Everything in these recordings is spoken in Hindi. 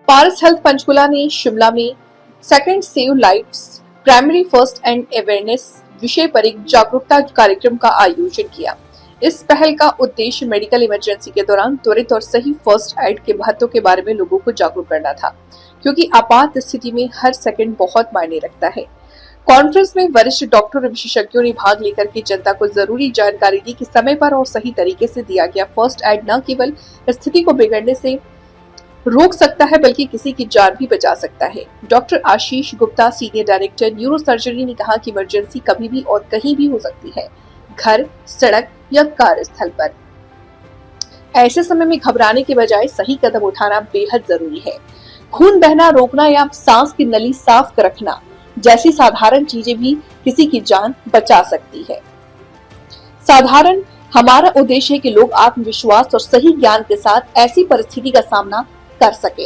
पारस हेल्थ पंचकुला ने शिमला में second save lives primary first and awareness विषय पर एक जागरूकता कार्यक्रम का आयोजन किया। इस पहल का उद्देश्य मेडिकल इमरजेंसी के दौरान त्वरित और सही फर्स्ट एड के महत्व के बारे में लोगों को जागरूक करना था, क्योंकि आपात स्थिति में हर सेकंड बहुत मायने रखता है। कॉन्फ्रेंस में वरिष्ठ डॉक्टर और विशेषज्ञों ने भाग लेकर के जनता को जरूरी जानकारी दी कि समय पर और सही तरीके से दिया गया फर्स्ट एड न केवल स्थिति को बिगड़ने से रोक सकता है बल्कि किसी की जान भी बचा सकता है। Doctor Ashish Gupta, senior director neuro surgery, ने कहा कि इमरजेंसी कभी भी और कहीं भी हो सकती है, घर, सड़क या कार्यस्थल पर। ऐसे समय में घबराने के बजाय सही कदम उठाना बेहद जरूरी है। खून बहना रोकना या सांस की नली साफ रखना जैसी साधारण चीजें भी किसी की जान बचा सकती है। साधारण हमारा उद्देश्य है कि लोग आत्मविश्वास और सही ज्ञान के साथ ऐसी परिस्थिति का सामना कर सके।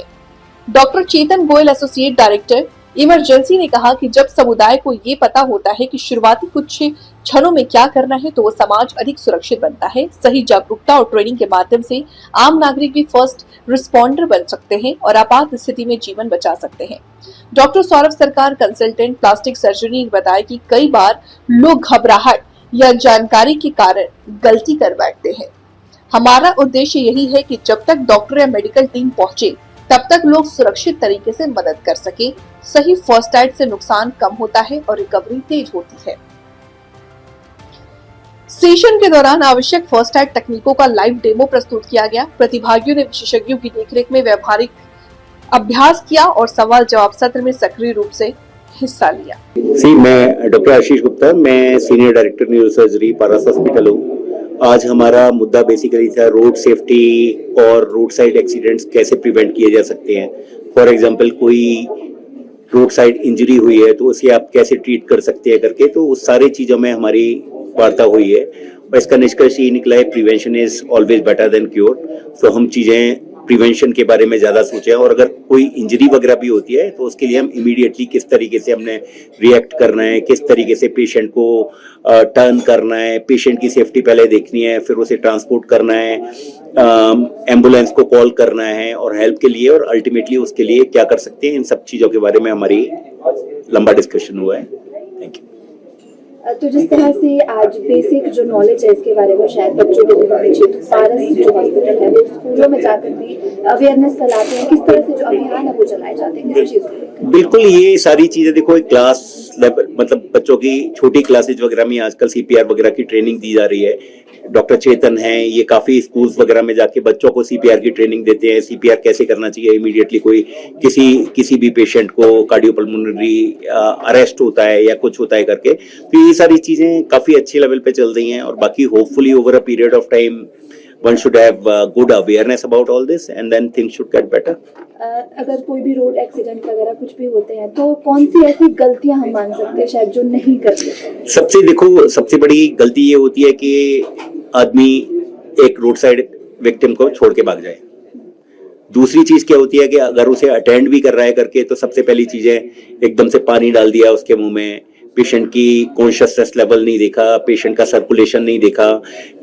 डॉक्टर चेतन गोयल, एसोसिएट डायरेक्टर इमरजेंसी, ने कहा कि जब समुदाय को ये पता होता है कि शुरुआती कुछ क्षणों में क्या करना है, तो वो समाज अधिक सुरक्षित बनता है। सही जागरूकता और ट्रेनिंग के माध्यम से आम नागरिक भी फर्स्ट रिस्पॉन्डर बन सकते हैं और आपात स्थिति में जीवन बचा सकते हैं। डॉक्टर सौरभ सरकार, कंसल्टेंट प्लास्टिक सर्जरी, ने बताया कि कई बार लोग घबराहट या जानकारी के कारण गलती कर बैठते हैं। हमारा उद्देश्य यही है कि जब तक डॉक्टर या मेडिकल टीम पहुंचे तब तक लोग सुरक्षित तरीके से मदद कर सके। सही फर्स्ट एड से नुकसान कम होता है और रिकवरी तेज होती है। सेशन के दौरान आवश्यक फर्स्ट एड तकनीकों का लाइव डेमो प्रस्तुत किया गया। प्रतिभागियों ने विशेषज्ञों की देखरेख में व्यावहारिक अभ्यास किया और सवाल जवाब सत्र में सक्रिय रूप से हिस्सा लिया। मैं डॉक्टर आशीष गुप्ता, मैं सीनियर डायरेक्टर न्यूरो सर्जरी, पारस हॉस्पिटल हूँ। आज हमारा मुद्दा बेसिकली था रोड सेफ्टी और रोड साइड एक्सीडेंट्स कैसे प्रिवेंट किए जा सकते हैं। फॉर एग्जांपल कोई रोड साइड इंजरी हुई है तो उसे आप कैसे ट्रीट कर सकते हैं करके, तो उस सारी चीज़ों में हमारी वार्ता हुई है और इसका निष्कर्ष ये निकला है, prevention is always better than cure. तो हम चीज़ें प्रिवेंशन के बारे में ज़्यादा सोचें और अगर कोई इंजरी वगैरह भी होती है तो उसके लिए हम इमीडिएटली किस तरीके से हमने रिएक्ट करना है, किस तरीके से पेशेंट को टर्न करना है, पेशेंट की सेफ्टी पहले देखनी है, फिर उसे ट्रांसपोर्ट करना है, एम्बुलेंस को कॉल करना है और हेल्प के लिए, और अल्टीमेटली उसके लिए क्या कर सकते हैं, इन सब चीज़ों के बारे में हमारी लंबा डिस्कशन हुआ है। Thank you. तो जिस तरह से आज बेसिक जो नॉलेज है इसके बारे में शायद बच्चों को भी होनी चाहिए, तो पारस जो हॉस्पिटल है वो स्कूलों में जाकर भी अवेयरनेस फैलाते हैं, किस तरह से जो अभियान है वो चलाए जाते हैं, किस चीज को? बिल्कुल, ये सारी चीजें देखो एक क्लास लेवल, मतलब बच्चों की छोटी क्लासेज वगैरह में आजकल सीपीआर वगैरह की ट्रेनिंग दी जा रही है। डॉक्टर चेतन है, ये काफी स्कूल्स वगैरह में जाके बच्चों को सीपीआर की ट्रेनिंग देते हैं, सीपीआर कैसे करना चाहिए इमीडिएटली कोई किसी भी पेशेंट को कार्डियोपल्मोनरी अरेस्ट होता है या कुछ होता है करके। तो ये सारी चीजें काफी अच्छे लेवल पे चल रही हैं और बाकी hopefully over a period of time one should have good awareness about all this and then things should get better. अगर कोई भी रोड एक्सीडेंट वगैरह कुछ भी होते हैं तो कौन सी ऐसी गलतियां हम मान सकते हैं शायद जो नहीं करते? सबसे बड़ी गलती ये होती है कि आदमी एक रोड साइड विक्टिम को छोड़ के भाग जाए। दूसरी चीज क्या होती है कि अगर उसे अटेंड भी कर रहा है करके तो सबसे पहली चीज है एकदम से पानी डाल दिया उसके मुंह में, पेशेंट की कॉन्शियसनेस लेवल नहीं देखा, पेशेंट का सर्कुलेशन नहीं देखा,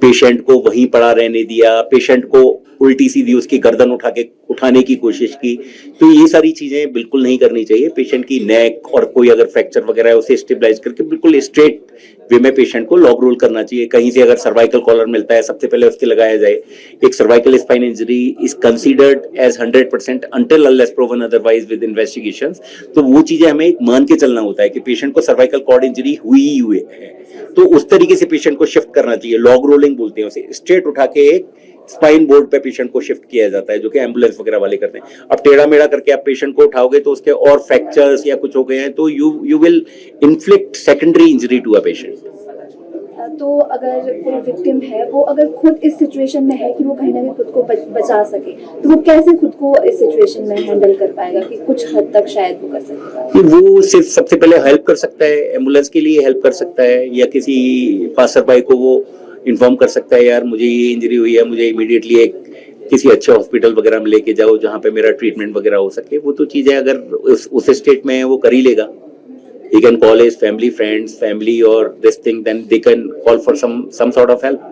पेशेंट को वहीं पड़ा रहने दिया, पेशेंट को उल्टी सीधी उसकी गर्दन उठाने की कोशिश की। तो ये सारी चीजें बिल्कुल नहीं करनी चाहिए। पेशेंट की नेक और कोई अगर फ्रैक्चर वगैरह है उसे स्टेबलाइज करके बिल्कुल स्ट्रेट वे में पेशेंट को लॉग रोल करना चाहिए। कहीं से अगर सर्वाइकल कॉलर मिलता है सबसे पहले उसके लगाया जाए। एक cervical spine injury is considered as 100% until unless proven otherwise with investigations। तो वो चीजें हमें मान के चलना होता है कि पेशेंट को सर्वाइकल कॉर्ड इंजरी हुई है तो उस तरीके से पेशेंट को शिफ्ट करना चाहिए। लॉग रोलिंग बोलते हैं उसे, स्ट्रेट उठा के एक स्पाइन बोर्ड पे पेशेंट को शिफ्ट किया जाता है, जो कि एम्बुलेंस वगैरह वाले करते हैं। अब टेढ़ा मेढ़ा करके आप पेशेंट को उठाओगे तो उसके और फ्रैक्चर्स या कुछ हो गए हैं तो you will inflict secondary injury to a patient. तो अगर कोई विक्टिम है वो अगर खुद इस सिचुएशन में है कि वो कहीं ना कहीं खुद को बचा सके, तो वो कैसे खुद को इस सिचुएशन में हैंडल कर पाएगा कि कुछ हद तक शायद वो कर सकेगा? वो सिर्फ सबसे पहले हेल्प कर सकता है, एम्बुलेंस के लिए हेल्प कर सकता है या किसी पासर बाई को वो इन्फॉर्म कर सकता है, यार मुझे ये इंजरी हुई है, मुझे इमीडिएटली एक किसी अच्छे हॉस्पिटल वगैरह में लेके जाओ जहाँ पे मेरा ट्रीटमेंट वगैरह हो सके। वो तो चीजें अगर उस स्टेट में है वो कर ही लेगा। He can call his family, friends, family or this thing, then they can call for some sort of help.